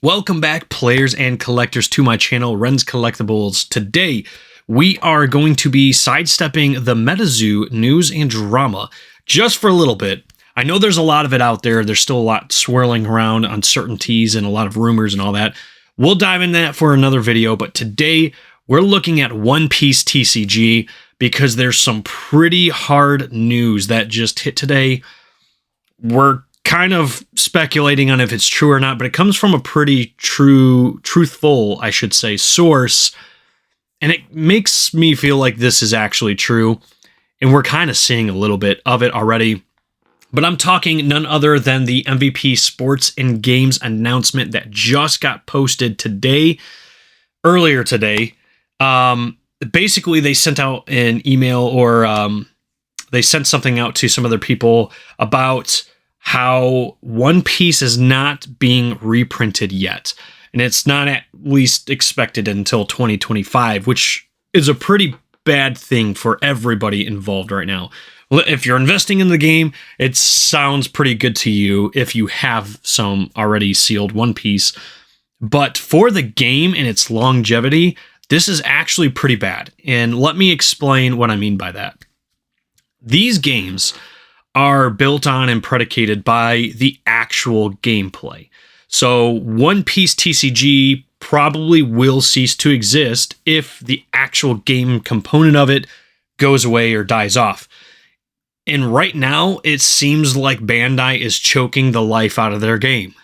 Welcome back, players and collectors, to my channel, Ren's Collectibles. Today, we are going to be sidestepping the Metazoo news and drama just for a little bit. I know there's a lot of it out there. There's still a lot swirling around, uncertainties, and a lot of rumors and all that. We'll dive into that for another video, but today, we're looking at One Piece TCG because there's some pretty hard news that just hit today. We're kind of speculating on if it's true or not, but it comes from a pretty truthful, I should say, source, and it makes me feel like this is actually true, and we're kind of seeing a little bit of it already. But I'm talking none other than the MVP Sports and Games announcement that just got posted earlier today. Basically, they sent out an email, or they sent something out to some other people about how One Piece is not being reprinted yet. And it's not at least expected until 2025, which is a pretty bad thing for everybody involved right now. If you're investing in the game, it sounds pretty good to you if you have some already sealed One Piece. But for the game and its longevity, this is actually pretty bad. And let me explain what I mean by that. These games are built on and predicated by the actual gameplay. So One Piece TCG probably will cease to exist if the actual game component of it goes away or dies off. And right now, it seems like Bandai is choking the life out of their game.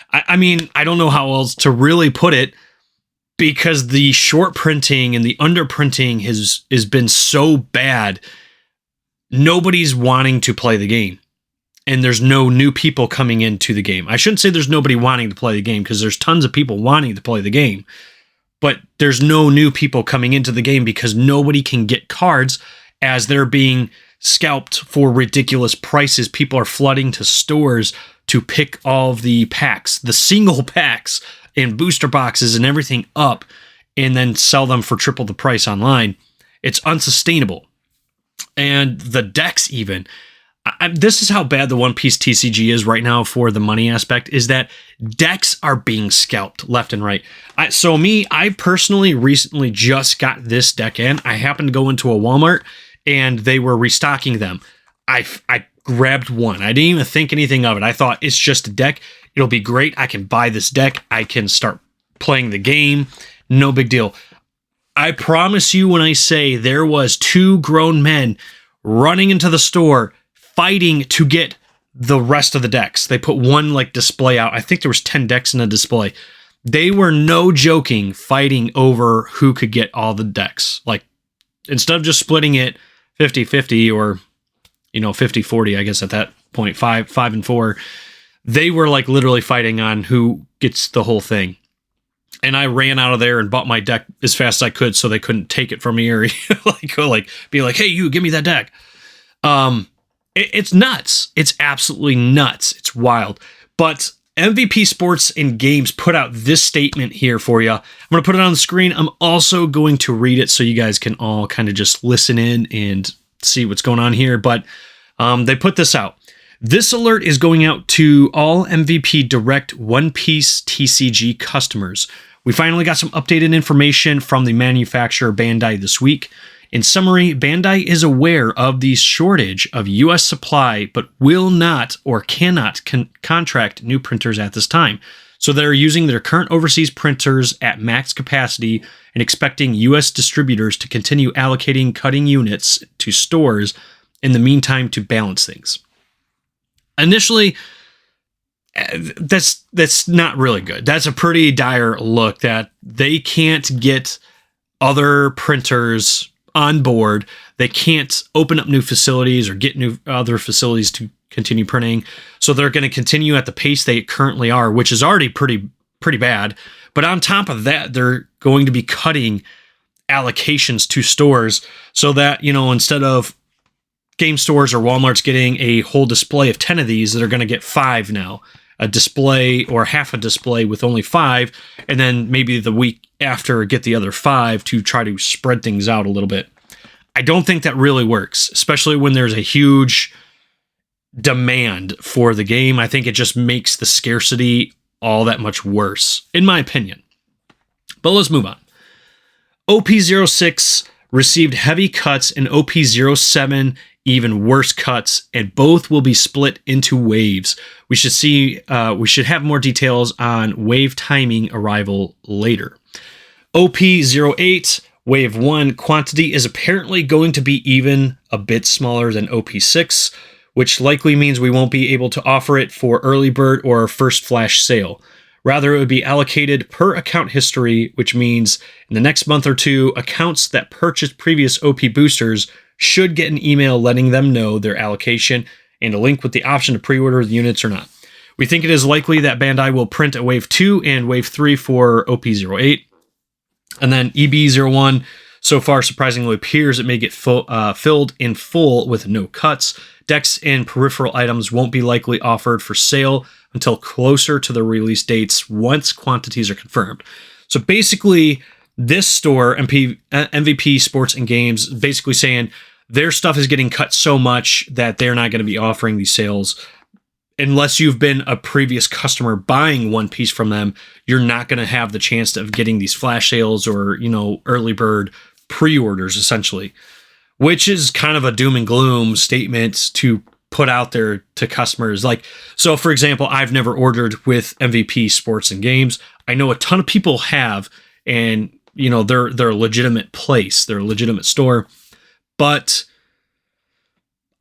I mean, I don't know how else to really put it, because the short printing and the underprinting has been so bad. Nobody's wanting to play the game, and there's no new people coming into the game. I shouldn't say there's nobody wanting to play the game, because there's tons of people wanting to play the game, but there's no new people coming into the game because nobody can get cards as they're being scalped for ridiculous prices. People are flooding to stores to pick all of the packs, the single packs and booster boxes and everything up, and then sell them for triple the price online. It's unsustainable. And the decks even. This is how bad the One Piece TCG is right now for the money aspect, is that decks are being scalped left and right. I personally recently just got this deck in. I happened to go into a Walmart, and they were restocking them. I grabbed one. I didn't even think anything of it. I thought, it's just a deck. It'll be great. I can buy this deck. I can start playing the game. No big deal. I promise you when I say there was two grown men running into the store fighting to get the rest of the decks. They put one display out. I think there was 10 decks in a display. They were, no joking, fighting over who could get all the decks. Instead of just splitting it 50-50 or 50-40, I guess at that point, 5-4, they were literally fighting on who gets the whole thing. And I ran out of there and bought my deck as fast as I could, so they couldn't take it from me, or be like, hey, you, give me that deck. It's nuts. It's absolutely nuts. It's wild. But MVP Sports and Games put out this statement here for you. I'm going to put it on the screen. I'm also going to read it so you guys can all kind of just listen in and see what's going on here. But they put this out. This alert is going out to all MVP Direct One Piece TCG customers. We finally got some updated information from the manufacturer Bandai this week. In summary, Bandai is aware of the shortage of US supply, but will not or cannot contract new printers at this time. So they're using their current overseas printers at max capacity and expecting US distributors to continue allocating cutting units to stores in the meantime to balance things. Initially, that's not really good. That's a pretty dire look that they can't get other printers on board. They can't open up new facilities or get new other facilities to continue printing. So they're going to continue at the pace they currently are, which is already pretty bad. But on top of that, they're going to be cutting allocations to stores so that, instead of game stores or Walmart's getting a whole display of 10 of these, they're going to get 5 now. A display or half a display with only 5, and then maybe the week after get the other 5 to try to spread things out a little bit. I don't think that really works, especially when there's a huge demand for the game. I think it just makes the scarcity all that much worse, in my opinion. But let's move on. OP06 received heavy cuts, and OP07 even worse cuts, and both will be split into waves. We should have more details on wave timing arrival later. OP08 wave 1 quantity is apparently going to be even a bit smaller than OP6, which likely means we won't be able to offer it for early bird or first flash sale. Rather, it would be allocated per account history, which means in the next month or two, accounts that purchased previous OP boosters should get an email letting them know their allocation and a link with the option to pre-order the units or not. We think it is likely that Bandai will print a Wave 2 and Wave 3 for OP08. And then EB01 so far surprisingly appears it may get filled in full with no cuts. Decks and peripheral items won't be likely offered for sale until closer to the release dates once quantities are confirmed. So basically, this store, MVP Sports and Games, basically saying their stuff is getting cut so much that they're not going to be offering these sales. Unless you've been a previous customer buying One Piece from them, you're not going to have the chance of getting these flash sales or, early bird pre-orders, essentially, which is kind of a doom and gloom statement to put out there to customers. So for example, I've never ordered with MVP Sports and Games. I know a ton of people have, and they're a legitimate place, they're a legitimate store, but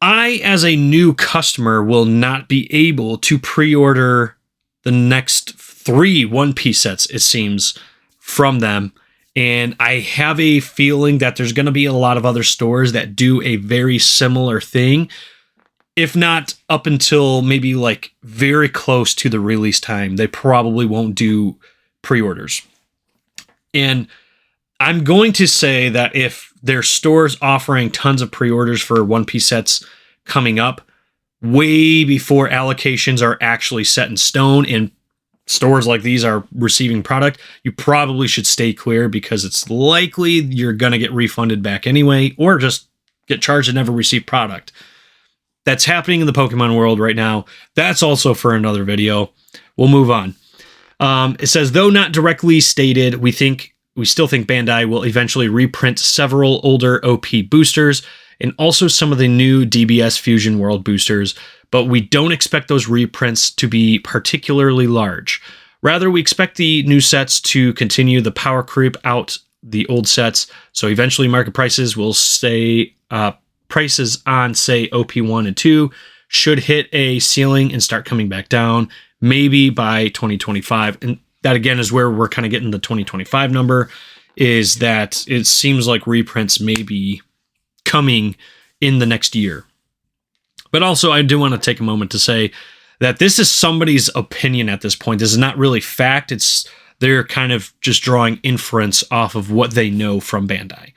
I, as a new customer, will not be able to pre-order the next 3 One Piece sets, it seems, from them. And I have a feeling that there's going to be a lot of other stores that do a very similar thing, if not up until maybe very close to the release time. They probably won't do pre-orders. And I'm going to say that if there's stores offering tons of pre-orders for One Piece sets coming up, way before allocations are actually set in stone and stores like these are receiving product, you probably should stay clear, because it's likely you're going to get refunded back anyway, or just get charged and never receive product. That's happening in the Pokemon world right now. That's also for another video. We'll move on. It says, though not directly stated, we still think Bandai will eventually reprint several older OP boosters and also some of the new DBS Fusion World boosters, but we don't expect those reprints to be particularly large. Rather, we expect the new sets to continue the power creep out the old sets, so eventually market prices will stay, prices on, say, OP1 and 2 should hit a ceiling and start coming back down, maybe by 2025. And that, again, is where we're kind of getting the 2025 number, is that it seems like reprints may be coming in the next year. But also, I do want to take a moment to say that this is somebody's opinion at this point. This is not really fact. They're kind of just drawing inference off of what they know from Bandai.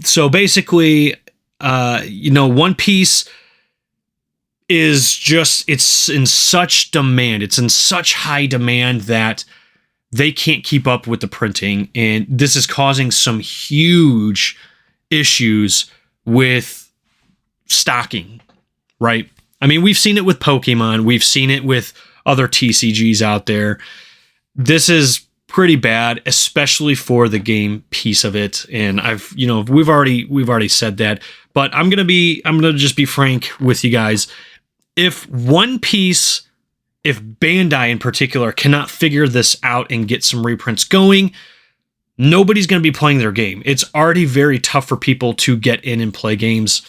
So basically, One Piece is it's in such demand. It's in such high demand that they can't keep up with the printing. And this is causing some huge issues with stocking, right? I mean, we've seen it with Pokemon. We've seen it with other TCGs out there. This is pretty bad, especially for the game piece of it. And we've already said that, but I'm going to just be frank with you guys. If Bandai in particular cannot figure this out and get some reprints going, nobody's going to be playing their game. It's already very tough for people to get in and play games.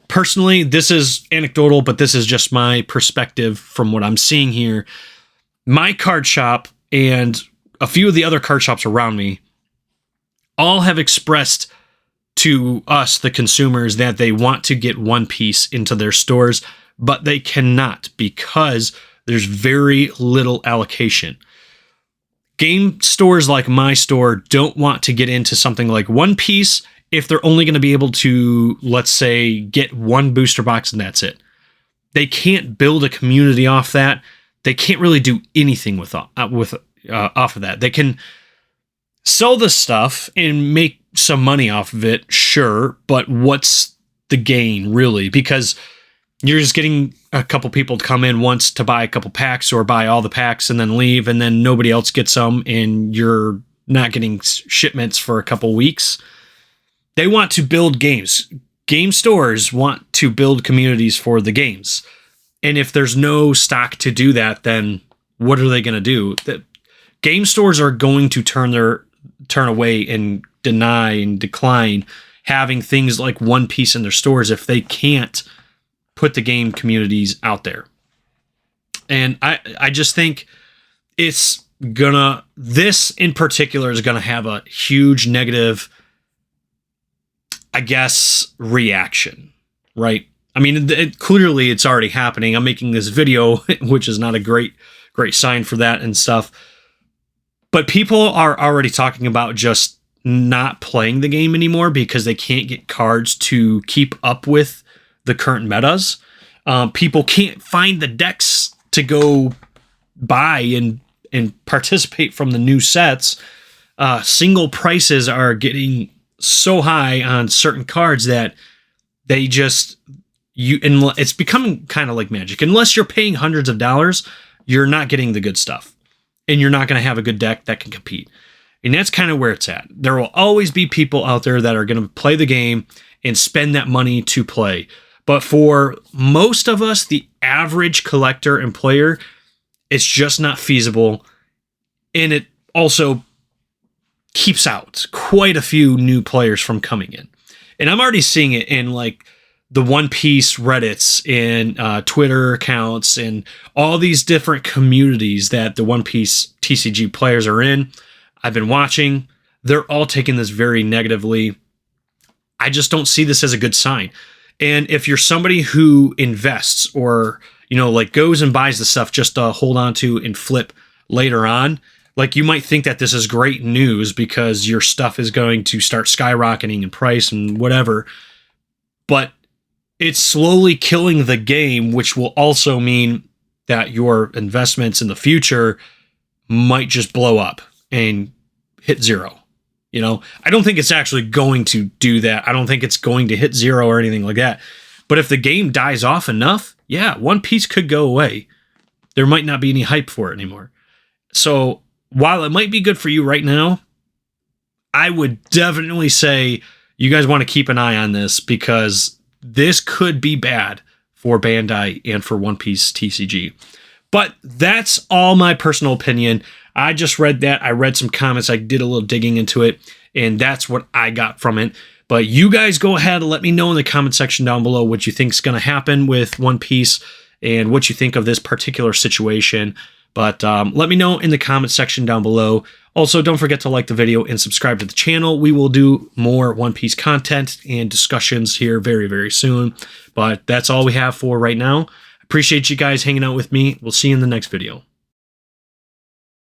Personally, this is anecdotal, but this is just my perspective from what I'm seeing here. My card shop and a few of the other card shops around me all have expressed to us, the consumers, that they want to get One Piece into their stores, but they cannot because there's very little allocation. Game stores like my store don't want to get into something like One Piece if they're only going to be able to, let's say, get one booster box and that's it. They can't build a community off that. They can't really do anything off of that. They can sell the stuff and make some money off of it, sure, but what's the gain really? Because you're just getting a couple people to come in once to buy a couple packs or buy all the packs and then leave, and then nobody else gets them, and you're not getting shipments for a couple weeks. They want to build games. Game stores want to build communities for the games. And if there's no stock to do that, then what are they going to do? The game stores are going to turn away and deny and decline having things like One Piece in their stores if they can't put the game communities out there. And I just think this in particular is gonna have a huge negative, I guess, reaction, right? I mean, clearly it's already happening. I'm making this video, which is not a great sign for that and stuff. But people are already talking about just not playing the game anymore because they can't get cards to keep up with the current metas. People can't find the decks to go buy and participate from the new sets. Single prices are getting so high on certain cards that they just it's becoming kind of like Magic. Unless you're paying hundreds of dollars, you're not getting the good stuff, and you're not going to have a good deck that can compete. And that's kind of where it's at. There will always be people out there that are going to play the game and spend that money to play. But for most of us, the average collector and player, it's just not feasible. And it also keeps out quite a few new players from coming in. And I'm already seeing it in like the One Piece Reddits and Twitter accounts and all these different communities that the One Piece TCG players are in. I've been watching. They're all taking this very negatively. I just don't see this as a good sign. And if you're somebody who invests or, like goes and buys the stuff just to hold on to and flip later on, like you might think that this is great news because your stuff is going to start skyrocketing in price and whatever. But it's slowly killing the game, which will also mean that your investments in the future might just blow up and hit zero. I don't think it's actually going to do that. I don't think it's going to hit zero or anything like that. But if the game dies off enough, yeah, One Piece could go away. There might not be any hype for it anymore. So while it might be good for you right now, I would definitely say you guys want to keep an eye on this because this could be bad for Bandai and for One Piece TCG. But that's all my personal opinion. I just read that. I read some comments. I did a little digging into it, and that's what I got from it. But you guys go ahead and let me know in the comment section down below what you think is going to happen with One Piece and what you think of this particular situation. But let me know in the comment section down below. Also, don't forget to like the video and subscribe to the channel. We will do more One Piece content and discussions here very, very soon. But that's all we have for right now. Appreciate you guys hanging out with me. We'll see you in the next video.